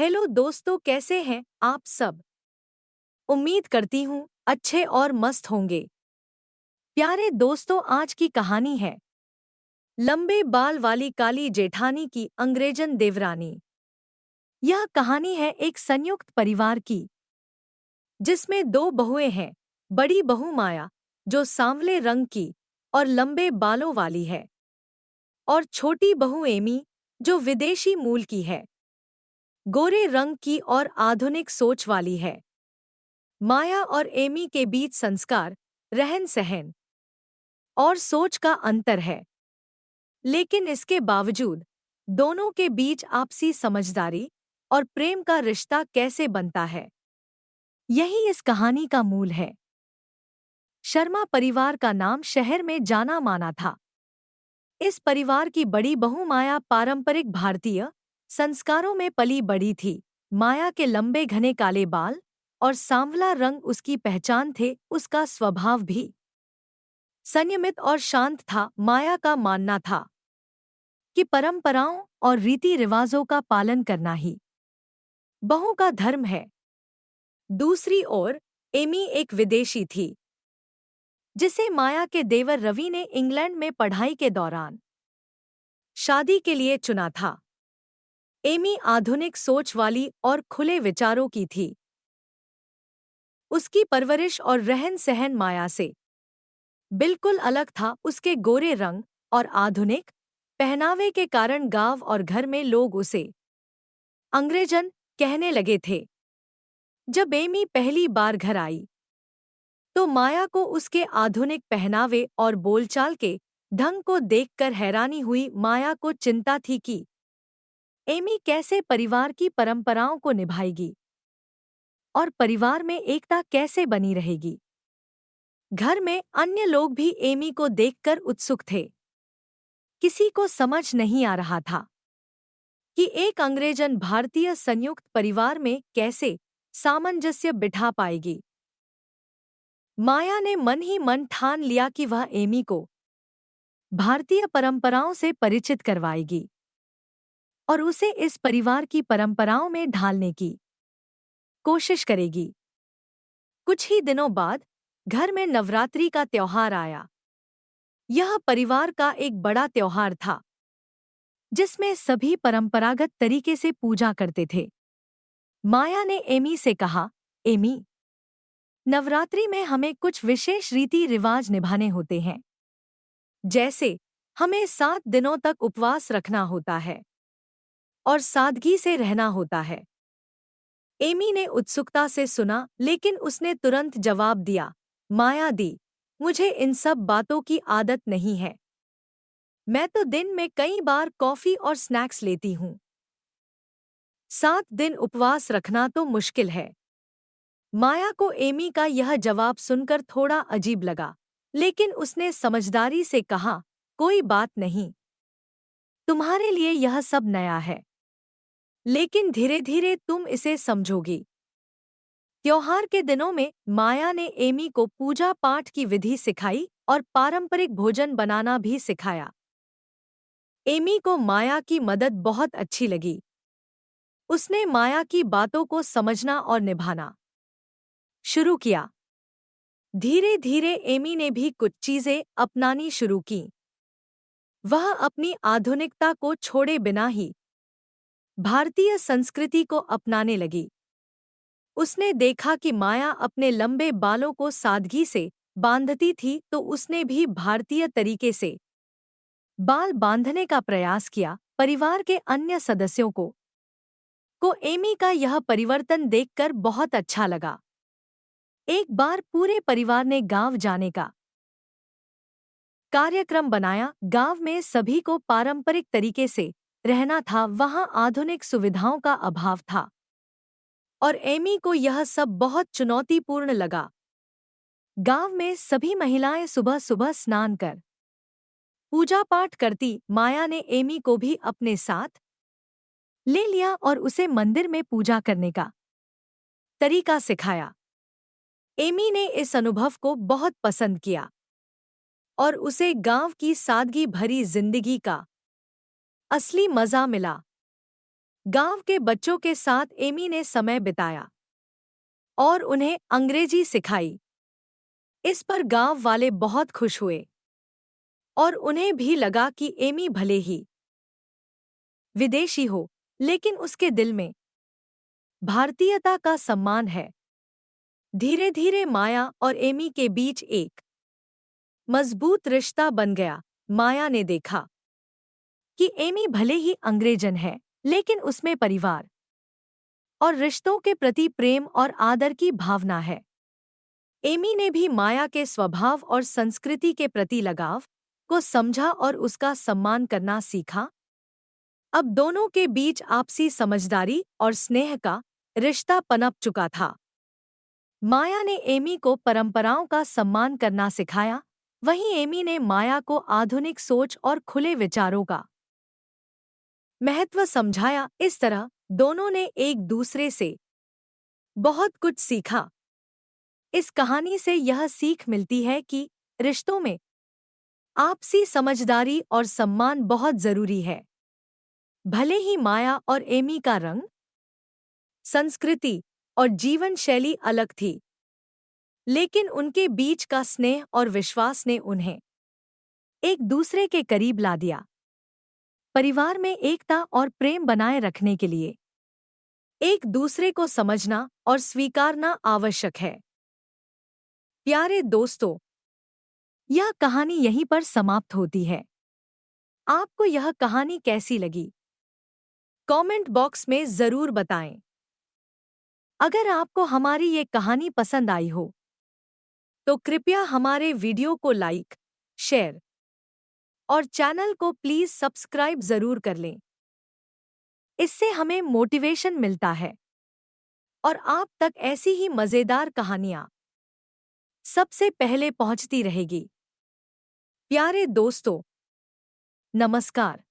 Hello दोस्तों, कैसे हैं आप सब। उम्मीद करती हूँ अच्छे और मस्त होंगे। प्यारे दोस्तों, आज की कहानी है लंबे बाल वाली काली जेठानी की अंग्रेजन देवरानी। यह कहानी है एक संयुक्त परिवार की जिसमें दो बहुएं हैं। बड़ी बहू माया, जो सांवले रंग की और लंबे बालों वाली है, और छोटी बहू एमी, जो विदेशी मूल की है, गोरे रंग की और आधुनिक सोच वाली है। माया और एमी के बीच संस्कार, रहन सहन और सोच का अंतर है, लेकिन इसके बावजूद दोनों के बीच आपसी समझदारी और प्रेम का रिश्ता कैसे बनता है, यही इस कहानी का मूल है। शर्मा परिवार का नाम शहर में जाना माना था। इस परिवार की बड़ी बहू माया पारंपरिक भारतीय संस्कारों में पली बड़ी थी। माया के लंबे घने काले बाल और सांवला रंग उसकी पहचान थे। उसका स्वभाव भी संयमित और शांत था। माया का मानना था कि परंपराओं और रीति रिवाजों का पालन करना ही बहू का धर्म है। दूसरी ओर एमी एक विदेशी थी, जिसे माया के देवर रवि ने इंग्लैंड में पढ़ाई के दौरान शादी के लिए चुना था। एमी आधुनिक सोच वाली और खुले विचारों की थी। उसकी परवरिश और रहन सहन माया से बिल्कुल अलग था। उसके गोरे रंग और आधुनिक पहनावे के कारण गांव और घर में लोग उसे अंग्रेजन कहने लगे थे। जब एमी पहली बार घर आई तो माया को उसके आधुनिक पहनावे और बोलचाल के ढंग को देखकर हैरानी हुई। माया को चिंता थी कि एमी कैसे परिवार की परंपराओं को निभाएगी और परिवार में एकता कैसे बनी रहेगी। घर में अन्य लोग भी एमी को देखकर उत्सुक थे। किसी को समझ नहीं आ रहा था कि एक अंग्रेजन भारतीय संयुक्त परिवार में कैसे सामंजस्य बिठा पाएगी। माया ने मन ही मन ठान लिया कि वह एमी को भारतीय परंपराओं से परिचित करवाएगी और उसे इस परिवार की परंपराओं में ढालने की कोशिश करेगी। कुछ ही दिनों बाद घर में नवरात्रि का त्योहार आया। यह परिवार का एक बड़ा त्योहार था, जिसमें सभी परंपरागत तरीके से पूजा करते थे। माया ने एमी से कहा, एमी, नवरात्रि में हमें कुछ विशेष रीति रिवाज निभाने होते हैं। जैसे हमें 7 दिनों तक उपवास रखना होता है और सादगी से रहना होता है। एमी ने उत्सुकता से सुना, लेकिन उसने तुरंत जवाब दिया, माया दी, मुझे इन सब बातों की आदत नहीं है। मैं तो दिन में कई बार कॉफी और स्नैक्स लेती हूँ। 7 दिन उपवास रखना तो मुश्किल है। माया को एमी का यह जवाब सुनकर थोड़ा अजीब लगा, लेकिन उसने समझदारी से कहा, कोई बात नहीं, तुम्हारे लिए यह सब नया है, लेकिन धीरे धीरे तुम इसे समझोगी। त्योहार के दिनों में माया ने एमी को पूजा पाठ की विधि सिखाई और पारंपरिक भोजन बनाना भी सिखाया। एमी को माया की मदद बहुत अच्छी लगी। उसने माया की बातों को समझना और निभाना शुरू किया। धीरे धीरे एमी ने भी कुछ चीजें अपनानी शुरू की। वह अपनी आधुनिकता को छोड़े बिना ही भारतीय संस्कृति को अपनाने लगी। उसने देखा कि माया अपने लंबे बालों को सादगी से बांधती थी, तो उसने भी भारतीय तरीके से बाल बांधने का प्रयास किया। परिवार के अन्य सदस्यों को एमी का यह परिवर्तन देखकर बहुत अच्छा लगा। एक बार पूरे परिवार ने गांव जाने का कार्यक्रम बनाया। गांव में सभी को पारंपरिक तरीके से रहना था। वहां आधुनिक सुविधाओं का अभाव था और एमी को यह सब बहुत चुनौतीपूर्ण लगा। गांव में सभी महिलाएं सुबह सुबह स्नान कर पूजा पाठ करती। माया ने एमी को भी अपने साथ ले लिया और उसे मंदिर में पूजा करने का तरीका सिखाया। एमी ने इस अनुभव को बहुत पसंद किया और उसे गांव की सादगी भरी जिंदगी का असली मजा मिला। गांव के बच्चों के साथ एमी ने समय बिताया और उन्हें अंग्रेजी सिखाई। इस पर गांव वाले बहुत खुश हुए और उन्हें भी लगा कि एमी भले ही विदेशी हो, लेकिन उसके दिल में भारतीयता का सम्मान है। धीरे धीरे माया और एमी के बीच एक मजबूत रिश्ता बन गया। माया ने देखा कि एमी भले ही अंग्रेजन है, लेकिन उसमें परिवार और रिश्तों के प्रति प्रेम और आदर की भावना है। एमी ने भी माया के स्वभाव और संस्कृति के प्रति लगाव को समझा और उसका सम्मान करना सीखा। अब दोनों के बीच आपसी समझदारी और स्नेह का रिश्ता पनप चुका था। माया ने एमी को परंपराओं का सम्मान करना सिखाया, वहीं एमी ने माया को आधुनिक सोच और खुले विचारों का महत्व समझाया। इस तरह दोनों ने एक दूसरे से बहुत कुछ सीखा। इस कहानी से यह सीख मिलती है कि रिश्तों में आपसी समझदारी और सम्मान बहुत जरूरी है। भले ही माया और एमी का रंग, संस्कृति और जीवन शैली अलग थी, लेकिन उनके बीच का स्नेह और विश्वास ने उन्हें एक दूसरे के करीब ला दिया। परिवार में एकता और प्रेम बनाए रखने के लिए एक दूसरे को समझना और स्वीकारना आवश्यक है। प्यारे दोस्तों, यह कहानी यहीं पर समाप्त होती है। आपको यह कहानी कैसी लगी? कमेंट बॉक्स में जरूर बताएं। अगर आपको हमारी ये कहानी पसंद आई हो तो कृपया हमारे वीडियो को लाइक, शेयर और चैनल को प्लीज सब्सक्राइब जरूर कर लें। इससे हमें मोटिवेशन मिलता है और आप तक ऐसी ही मजेदार कहानियां सबसे पहले पहुंचती रहेगी। प्यारे दोस्तों, नमस्कार।